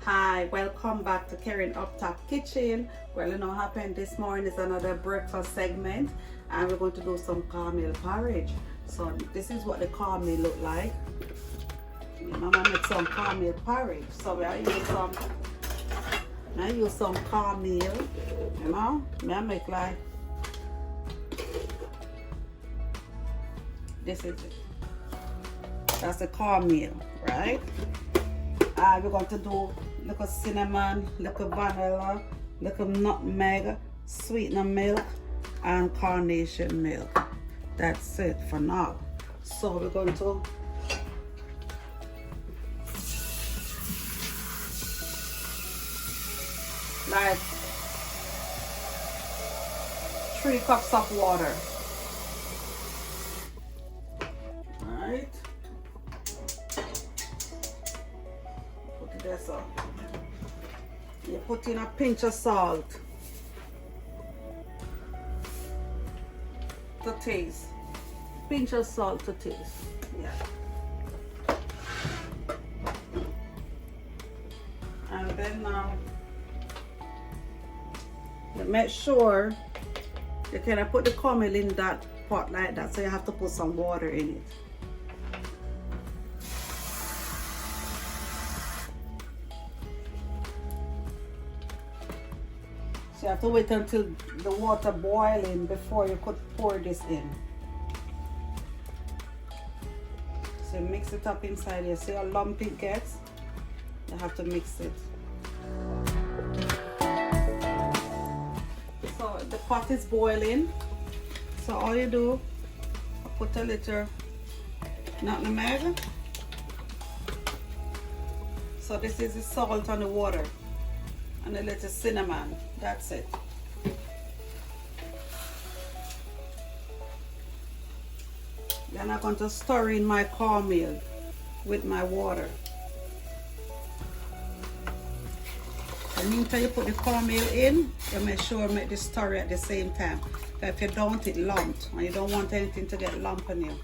Hi, welcome back to Kerin Uptop Kitchen. Well, you know what happened this morning is another breakfast segment, and we're going to do some cornmeal porridge. So this is what the cornmeal look like. Your mama make some cornmeal porridge. So I use some cornmeal, you know. I make like this is it. That's the cornmeal, right? We're going to do little cinnamon, little vanilla, little nutmeg, sweetener milk, and carnation milk. That's it for now. So we're going to like 3 cups of water. Alright. Put it there so. You put in a pinch of salt to taste. Pinch of salt to taste. Yeah. And then now you make sure you can put the cornmeal in that pot like that, so you have to put some water in it. So you have to wait until the water boiling before you could pour this in. So mix it up inside here. See how lumpy it gets? You have to mix it. So the pot is boiling. So all you do, put a little nutmeg. So this is the salt on the water. And a little cinnamon. That's it. Then I'm going to stir in my cornmeal with my water. And meantime you put the cornmeal in, you make sure you make the stir at the same time. If you don't, it lumps, and you don't want anything to get lump on you.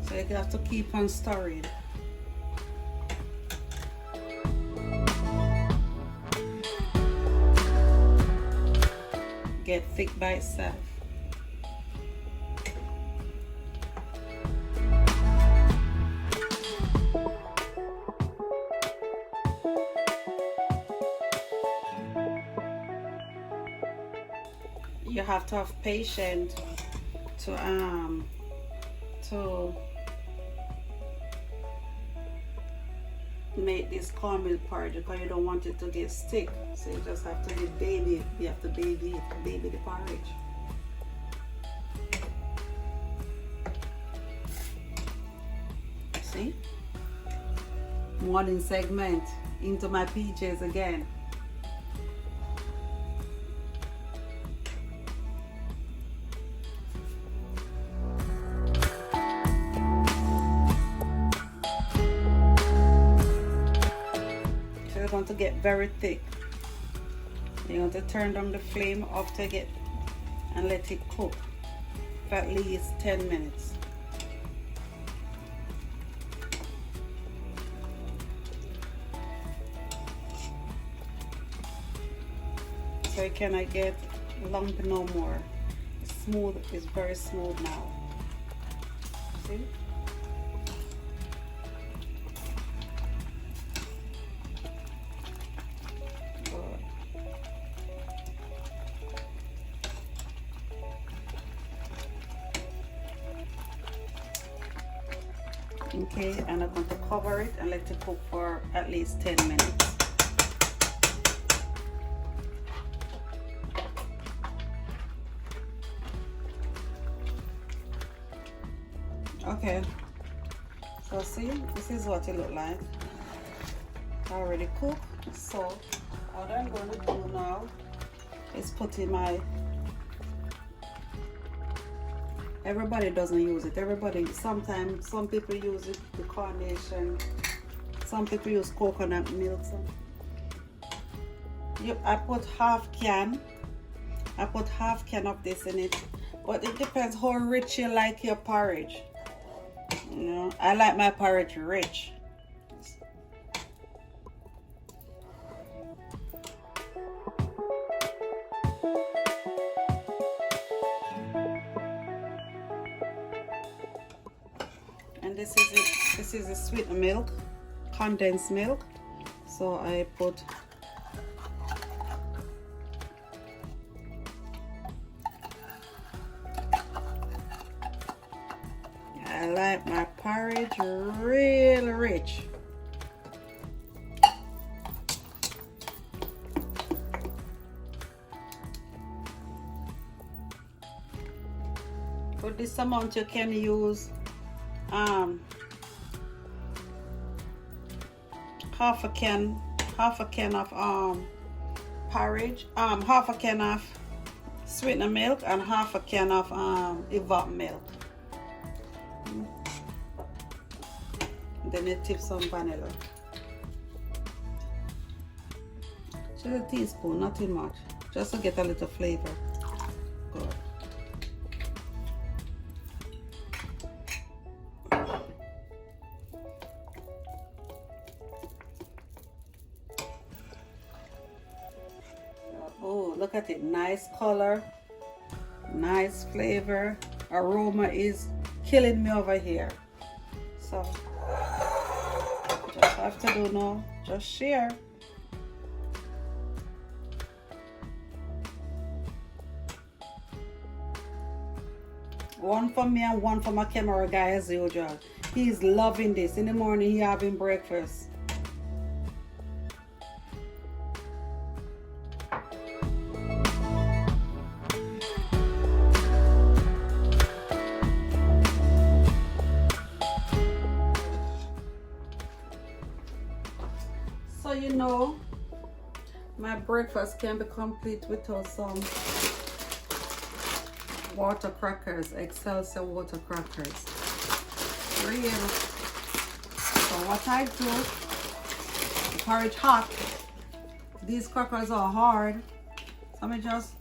So you have to keep on stirring. Get thick by itself. You have to have patience to make this cornmeal porridge, because you don't want it to get stick. So you just have to baby. You have to baby the porridge. See? Morning segment into my PJs again. Going to get very thick. You're going to turn down the flame after you get and let it cook for at least 10 minutes. So you cannot get lump no more. It's smooth, it's very smooth now. See? Okay, and I'm going to cover it and let it cook for at least 10 minutes. Okay, so see, this is what it look like. Already cooked. So what I'm going to do now is put in my, everybody doesn't use it. Everybody, sometimes some people use it, the carnation. Some people use coconut milk. I put half can. I put half can of this in it. But it depends how rich you like your porridge. You know, I like my porridge rich. And this is it. This is the sweet milk, condensed milk. So I put I like my porridge really rich. For this amount you can use half a can of porridge, half a can of sweetener milk and half a can of evap milk. Then you tip some vanilla. Just a teaspoon, nothing much, just to get a little flavor. Good. Oh, look at it, nice color, nice flavor, aroma is killing me over here. So just have to do now, just share. One for me and one for my camera guy as usual. He's loving this. In the morning he having breakfast. So you know, my breakfast can be complete without some water crackers, Excelsior water crackers. Real. So what I do, the porridge hot. These crackers are hard. So I just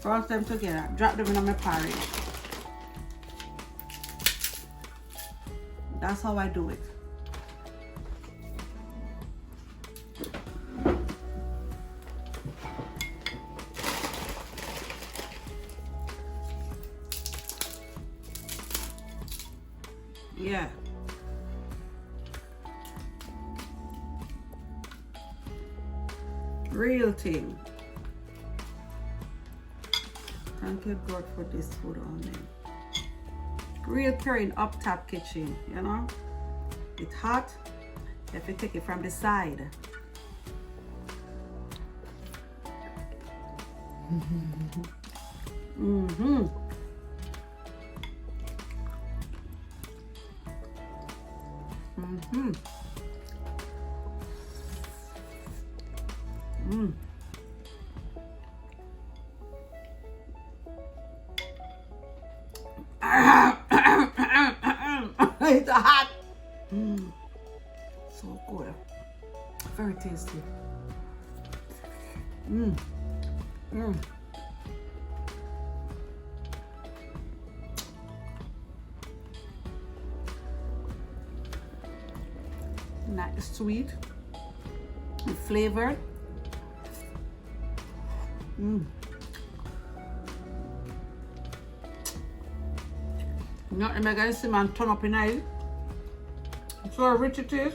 brush them together, drop them in my porridge. That's how I do it. Yeah. Real thing. Thank you God for this food on me. Real Kerin Uptop kitchen, you know. It's hot. You have to take it from the side. Mm-hmm. Mm-hmm. Mm. It's hot. Mm. So good. Very tasty. Mm. Mm. Nice, sweet, flavored. Mm. Nothing make I see man turn up in it. So rich it is.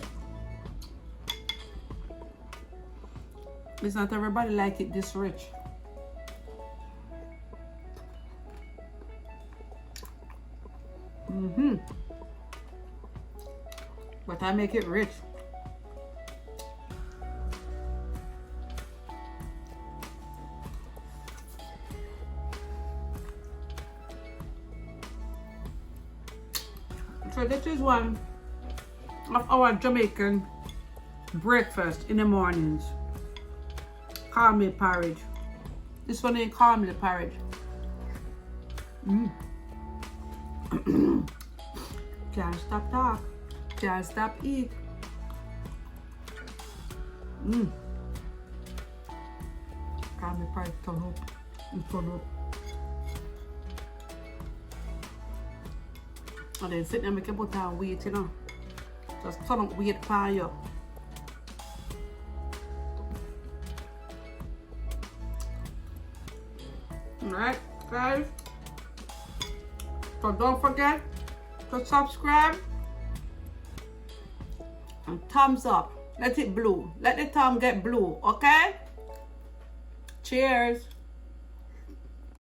It's not everybody like it this rich. Mm-hmm. But I make it rich. So this is one of our Jamaican breakfast in the mornings. Cornmeal porridge. This one ain't cornmeal porridge. Mm. Can't stop talk. Can't stop eat. Mm. time the price turn up and turn up. And then sit there and make you put on weight, you know. Just turn up weight for you. Alright, guys. So don't forget to subscribe and thumbs up. Let it blue. Let the thumb get blue, okay? Cheers.